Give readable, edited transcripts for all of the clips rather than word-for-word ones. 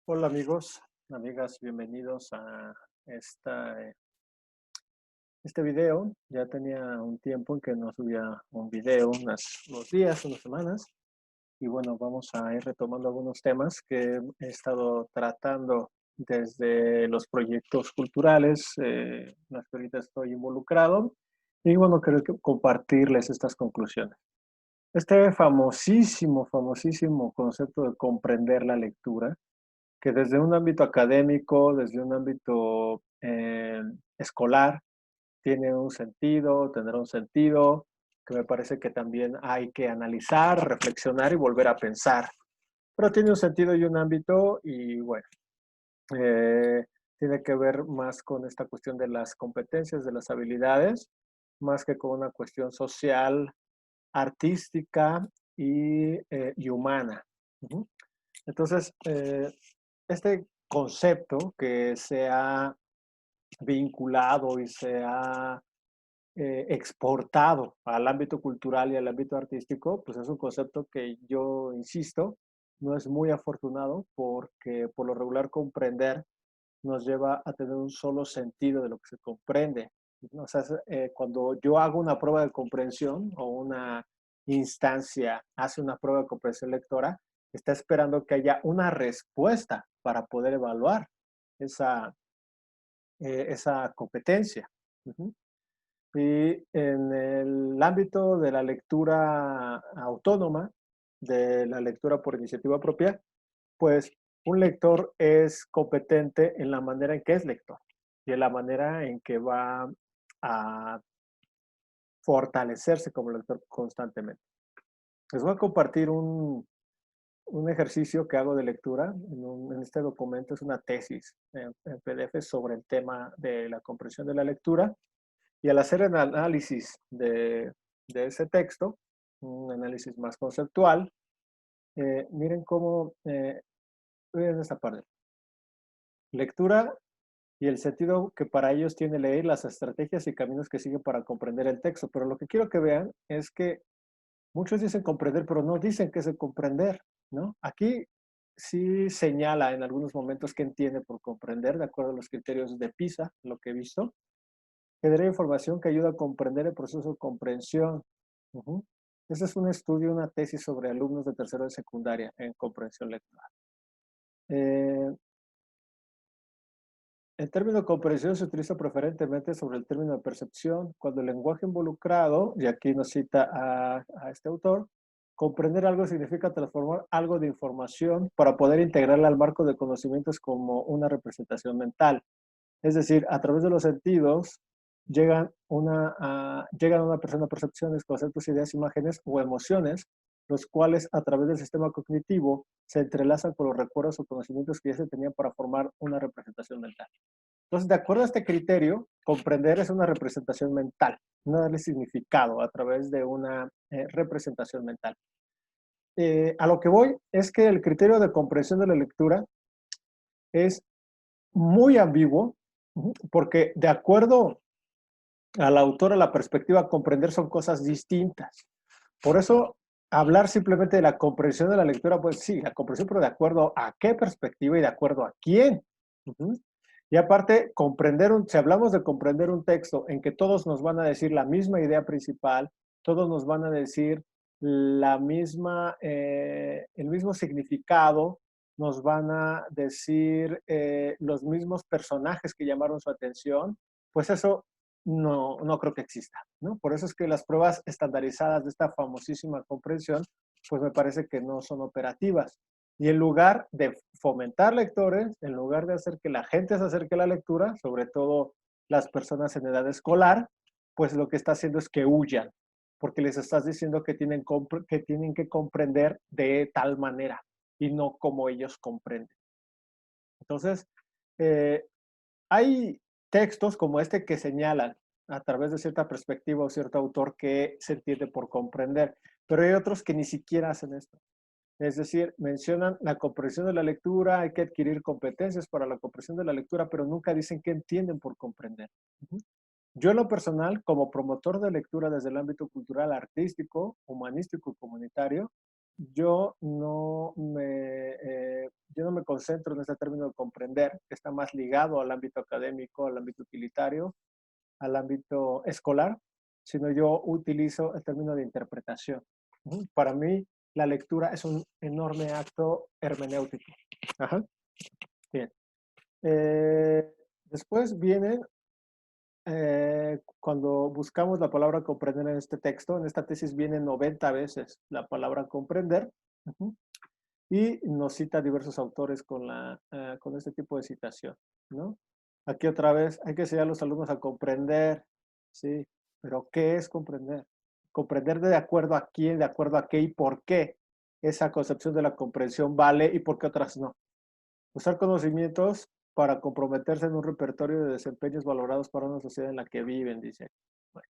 Hola amigos, amigas, bienvenidos a esta, este video. Ya tenía un tiempo en que no subía un video, unos días, unas semanas. Y bueno, vamos a ir retomando algunos temas que he estado tratando desde los proyectos culturales en los que ahorita estoy involucrado. Y bueno, creo que compartirles estas conclusiones. Este famosísimo concepto de comprender la lectura que desde un ámbito académico, desde un ámbito escolar, tiene un sentido, tendrá un sentido, que me parece que también hay que analizar, reflexionar y volver a pensar. Pero tiene un sentido y un ámbito y bueno, eh, tiene que ver más con esta cuestión de las competencias, de las habilidades, más que con una cuestión social, artística y humana. Ujú. Entonces, este concepto que se ha vinculado y se ha exportado al ámbito cultural y al ámbito artístico, pues es un concepto que yo insisto, no es muy afortunado porque por lo regular comprender nos lleva a tener un solo sentido de lo que se comprende. ¿No? O sea, cuando yo hago una prueba de comprensión o una instancia hace una prueba de comprensión lectora, está esperando que haya una respuesta para poder evaluar esa, esa competencia. Uh-huh. Y en el ámbito de la lectura autónoma, de la lectura por iniciativa propia, pues un lector es competente en la manera en que es lector y en la manera en que va a fortalecerse como lector constantemente. Les voy a compartir un ejercicio que hago de lectura en este documento, es una tesis en PDF sobre el tema de la comprensión de la lectura y al hacer el análisis de ese texto, un análisis más conceptual, miren cómo, miren esta parte, lectura y el sentido que para ellos tiene leer, las estrategias y caminos que siguen para comprender el texto. Pero lo que quiero que vean es que muchos dicen comprender, pero no dicen qué es comprender, ¿no? Aquí sí señala en algunos momentos qué entiende por comprender, de acuerdo a los criterios de PISA, lo que he visto. Genera información que ayuda a comprender el proceso de comprensión. Uh-huh. Ese es un estudio, una tesis sobre alumnos de tercero de secundaria en comprensión lectora. Eh, El término comprensión se utiliza preferentemente sobre el término de percepción, cuando el lenguaje involucrado, y aquí nos cita a este autor, comprender algo significa transformar algo de información para poder integrarla al marco de conocimientos como una representación mental. Es decir, a través de los sentidos llegan a una persona percepciones, conceptos, ideas, imágenes o emociones, los cuales a través del sistema cognitivo se entrelazan con los recuerdos o conocimientos que ya se tenían para formar una representación mental. Entonces, de acuerdo a este criterio, comprender es una representación mental, no darle significado a través de una representación mental. A lo que voy es que el criterio de comprensión de la lectura es muy ambiguo, porque de acuerdo al autor, a la perspectiva, comprender son cosas distintas. Por eso, hablar simplemente de la comprensión de la lectura, pues sí, la comprensión, pero de acuerdo a qué perspectiva y de acuerdo a quién. Uh-huh. Y aparte, si hablamos de comprender un texto en que todos nos van a decir la misma idea principal, todos nos van a decir el mismo significado, nos van a decir los mismos personajes que llamaron su atención, pues eso no creo que exista, ¿no? Por eso es que las pruebas estandarizadas de esta famosísima comprensión, pues me parece que no son operativas. Y en lugar de fomentar lectores, en lugar de hacer que la gente se acerque a la lectura, sobre todo las personas en edad escolar, pues lo que está haciendo es que huyan, porque les estás diciendo que tienen que comprender de tal manera y no como ellos comprenden. Entonces, eh, hay textos como este que señalan a través de cierta perspectiva o cierto autor que se entiende por comprender, pero hay otros que ni siquiera hacen esto. Es decir, mencionan la comprensión de la lectura, hay que adquirir competencias para la comprensión de la lectura, pero nunca dicen qué entienden por comprender. Uh-huh. Yo en lo personal, como promotor de lectura desde el ámbito cultural, artístico, humanístico y comunitario, yo no me concentro en este término de comprender, que está más ligado al ámbito académico, al ámbito utilitario, al ámbito escolar, sino yo utilizo el término de interpretación. Para mí, la lectura es un enorme acto hermenéutico. Ajá. Bien. Después viene, cuando buscamos la palabra comprender en este texto, en esta tesis viene 90 veces la palabra comprender. Uh-huh. Y nos cita diversos autores con este tipo de citación, ¿no? Aquí otra vez hay que enseñar a los alumnos a comprender, ¿sí? Pero ¿qué es comprender? Comprender de acuerdo a quién, de acuerdo a qué y por qué esa concepción de la comprensión vale y por qué otras no. Usar conocimientos para comprometerse en un repertorio de desempeños valorados para una sociedad en la que viven, dice. Bueno,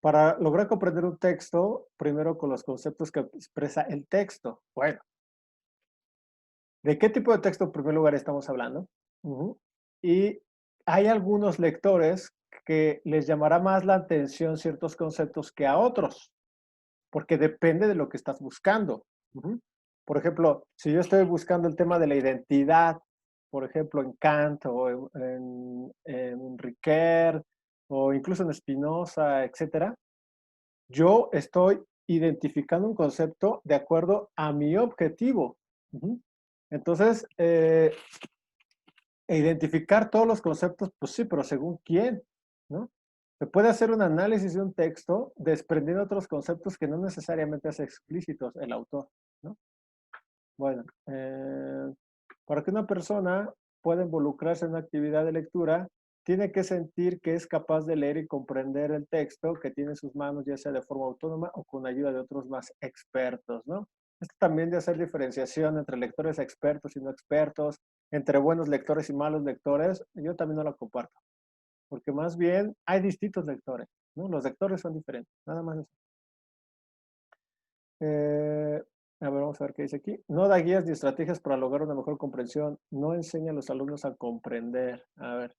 para lograr comprender un texto, primero con los conceptos que expresa el texto. Bueno, ¿de qué tipo de texto en primer lugar estamos hablando? Uh-huh. Y hay algunos lectores que les llamará más la atención ciertos conceptos que a otros, porque depende de lo que estás buscando. Uh-huh. Por ejemplo, si yo estoy buscando el tema de la identidad, por ejemplo, en Kant o en Ricoeur o incluso en Spinoza, etcétera, yo estoy identificando un concepto de acuerdo a mi objetivo. Uh-huh. Entonces, identificar todos los conceptos, pues sí, pero según quién, ¿no? Se puede hacer un análisis de un texto desprendiendo otros conceptos que no necesariamente hace explícitos el autor, ¿no? Bueno, para que una persona pueda involucrarse en una actividad de lectura, tiene que sentir que es capaz de leer y comprender el texto que tiene en sus manos, ya sea de forma autónoma o con ayuda de otros más expertos, ¿no? Esto también de hacer diferenciación entre lectores expertos y no expertos, entre buenos lectores y malos lectores, yo también no lo comparto, porque más bien hay distintos lectores, ¿no? Los lectores son diferentes, nada más eso. A ver, vamos a ver qué dice aquí. No da guías ni estrategias para lograr una mejor comprensión. No enseña a los alumnos a comprender. A ver,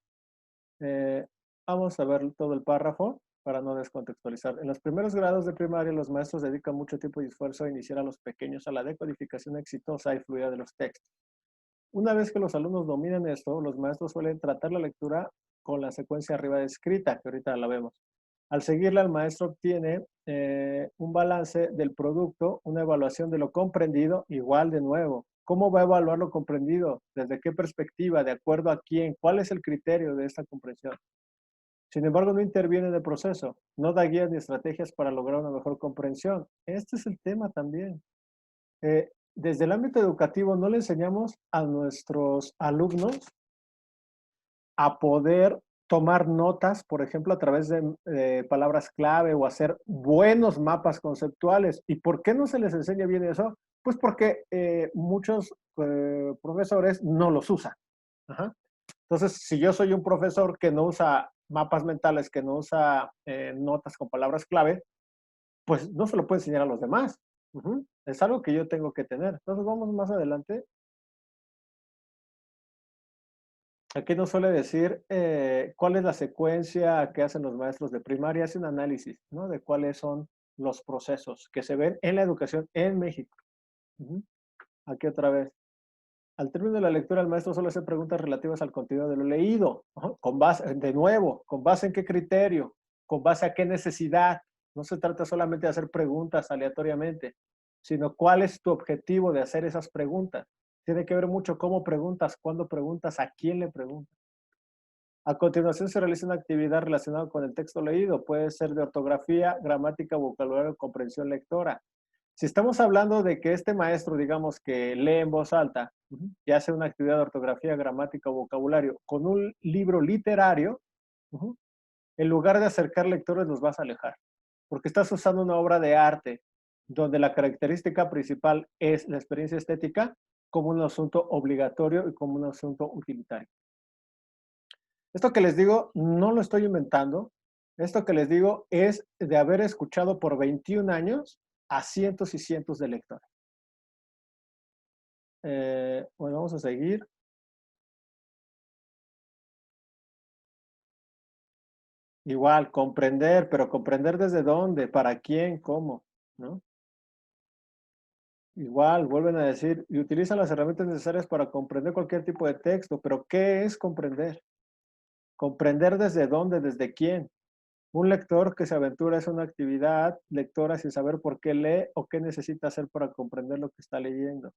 eh, vamos a ver todo el párrafo para no descontextualizar. En los primeros grados de primaria, los maestros dedican mucho tiempo y esfuerzo a iniciar a los pequeños a la decodificación exitosa y fluida de los textos. Una vez que los alumnos dominan esto, los maestros suelen tratar la lectura con la secuencia arriba descrita, que ahorita la vemos. Al seguirla, el maestro obtiene un balance del producto, una evaluación de lo comprendido, igual de nuevo. ¿Cómo va a evaluar lo comprendido? ¿Desde qué perspectiva? ¿De acuerdo a quién? ¿Cuál es el criterio de esta comprensión? Sin embargo, no interviene en el proceso, no da guías ni estrategias para lograr una mejor comprensión. Este es el tema también. Desde el ámbito educativo, no le enseñamos a nuestros alumnos a poder tomar notas, por ejemplo, a través de palabras clave o hacer buenos mapas conceptuales. ¿Y por qué no se les enseña bien eso? Pues porque muchos profesores no los usan. Ajá. Entonces, si yo soy un profesor que no usa mapas mentales, que no usa notas con palabras clave, pues no se lo puedo enseñar a los demás. Uh-huh. Es algo que yo tengo que tener. Entonces, vamos más adelante. Aquí nos suele decir cuál es la secuencia que hacen los maestros de primaria, hace un análisis, ¿no? De cuáles son los procesos que se ven en la educación en México. Uh-huh. Aquí otra vez. Al término de la lectura, el maestro suele hacer preguntas relativas al contenido de lo leído, ¿no? Con base, de nuevo, ¿con base en qué criterio? ¿Con base a qué necesidad? No se trata solamente de hacer preguntas aleatoriamente, sino cuál es tu objetivo de hacer esas preguntas. Tiene que ver mucho cómo preguntas, cuándo preguntas, a quién le preguntas. A continuación se realiza una actividad relacionada con el texto leído. Puede ser de ortografía, gramática, vocabulario, comprensión lectora. Si estamos hablando de que este maestro, digamos, que lee en voz alta y hace una actividad de ortografía, gramática o vocabulario con un libro literario, en lugar de acercar lectores los vas a alejar, porque estás usando una obra de arte donde la característica principal es la experiencia estética como un asunto obligatorio y como un asunto utilitario. Esto que les digo no lo estoy inventando. Esto que les digo es de haber escuchado por 21 años a cientos y cientos de lectores. Bueno, vamos a seguir. Igual, comprender, pero comprender desde dónde, para quién, cómo, ¿no? Igual, vuelven a decir, y utilizan las herramientas necesarias para comprender cualquier tipo de texto, pero ¿qué es comprender? Comprender desde dónde, desde quién. Un lector que se aventura es una actividad lectora sin saber por qué lee o qué necesita hacer para comprender lo que está leyendo.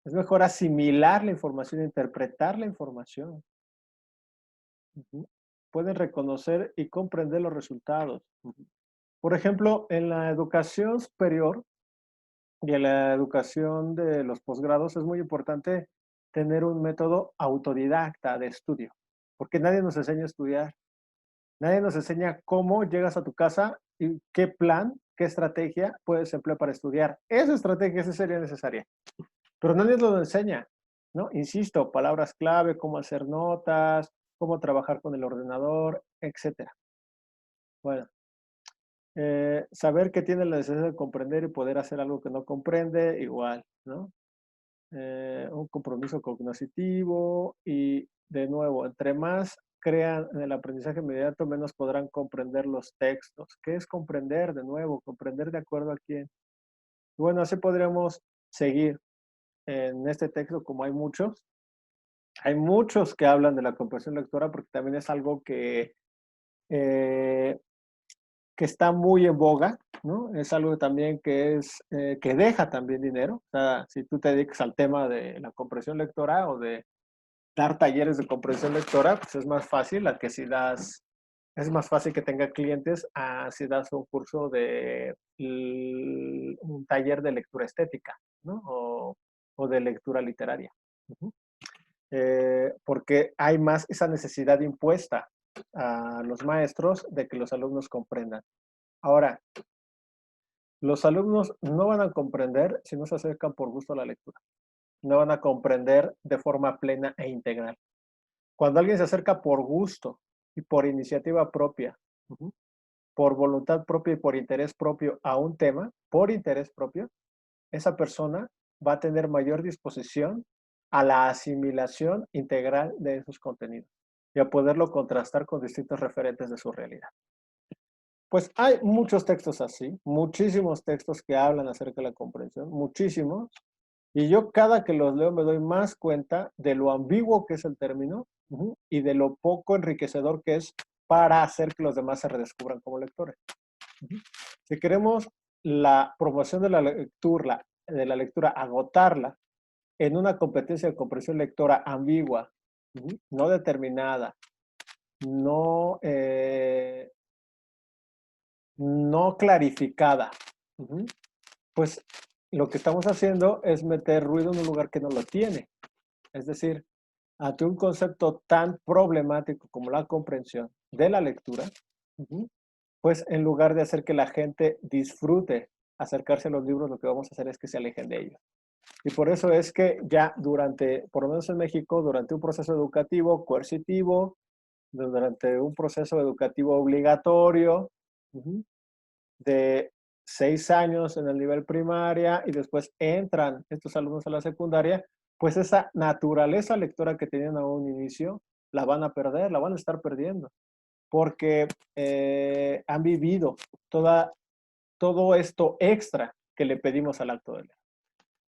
Es mejor asimilar la información, interpretar la información. Ujú. Pueden reconocer y comprender los resultados. Ujú. Por ejemplo, en la educación superior y en la educación de los posgrados es muy importante tener un método autodidacta de estudio, porque nadie nos enseña a estudiar. Nadie nos enseña cómo llegas a tu casa y qué plan, qué estrategia puedes emplear para estudiar. Esa estrategia sí sería necesaria, pero nadie nos lo enseña, ¿no? Insisto, palabras clave, cómo hacer notas, cómo trabajar con el ordenador, etcétera. Bueno, saber que tiene la necesidad de comprender y poder hacer algo que no comprende, igual, ¿no? Un compromiso cognitivo y, de nuevo, entre más crean en el aprendizaje inmediato, menos podrán comprender los textos. ¿Qué es comprender? De nuevo, comprender de acuerdo a quién. Bueno, así podríamos seguir en este texto, como hay muchos que hablan de la comprensión lectora porque también es algo eh, que está muy en boga, ¿no? Es algo también que deja también dinero. O sea, si tú te dedicas al tema de la comprensión lectora o de dar talleres de comprensión lectora, pues es más fácil a que si das, es más fácil que tenga clientes a si das un curso de un taller de lectura estética, ¿no? O de lectura literaria. Ujú. Porque hay más esa necesidad impuesta a los maestros de que los alumnos comprendan. Ahora, los alumnos no van a comprender si no se acercan por gusto a la lectura. No van a comprender de forma plena e integral. Cuando alguien se acerca por gusto y por iniciativa propia, ujú, por voluntad propia y por interés propio a un tema, por interés propio, esa persona va a tener mayor disposición a la asimilación integral de esos contenidos y a poderlo contrastar con distintos referentes de su realidad. Pues hay muchos textos así, muchísimos textos que hablan acerca de la comprensión, muchísimos, y yo cada que los leo me doy más cuenta de lo ambiguo que es el término, y de lo poco enriquecedor que es para hacer que los demás se redescubran como lectores. Ujú. Si queremos la promoción de la lectura, agotarla en una competencia de comprensión lectora ambigua, no determinada, no, no clarificada, ujú, pues lo que estamos haciendo es meter ruido en un lugar que no lo tiene. Es decir, ante un concepto tan problemático como la comprensión de la lectura, ujú, pues en lugar de hacer que la gente disfrute acercarse a los libros, lo que vamos a hacer es que se alejen de ellos. Y por eso es que ya durante, por lo menos en México, durante un proceso educativo coercitivo, durante un proceso educativo obligatorio, ujú, de 6 años en el nivel primaria y después entran estos alumnos a la secundaria, pues esa naturaleza lectora que tenían a un inicio, la van a perder, la van a estar perdiendo, porque han vivido todo esto extra que le pedimos al acto de leer.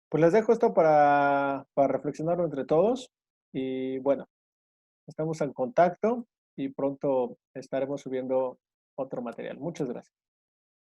Pues les dejo esto para reflexionarlo entre todos y bueno, estamos en contacto y pronto estaremos subiendo otro material. Muchas gracias.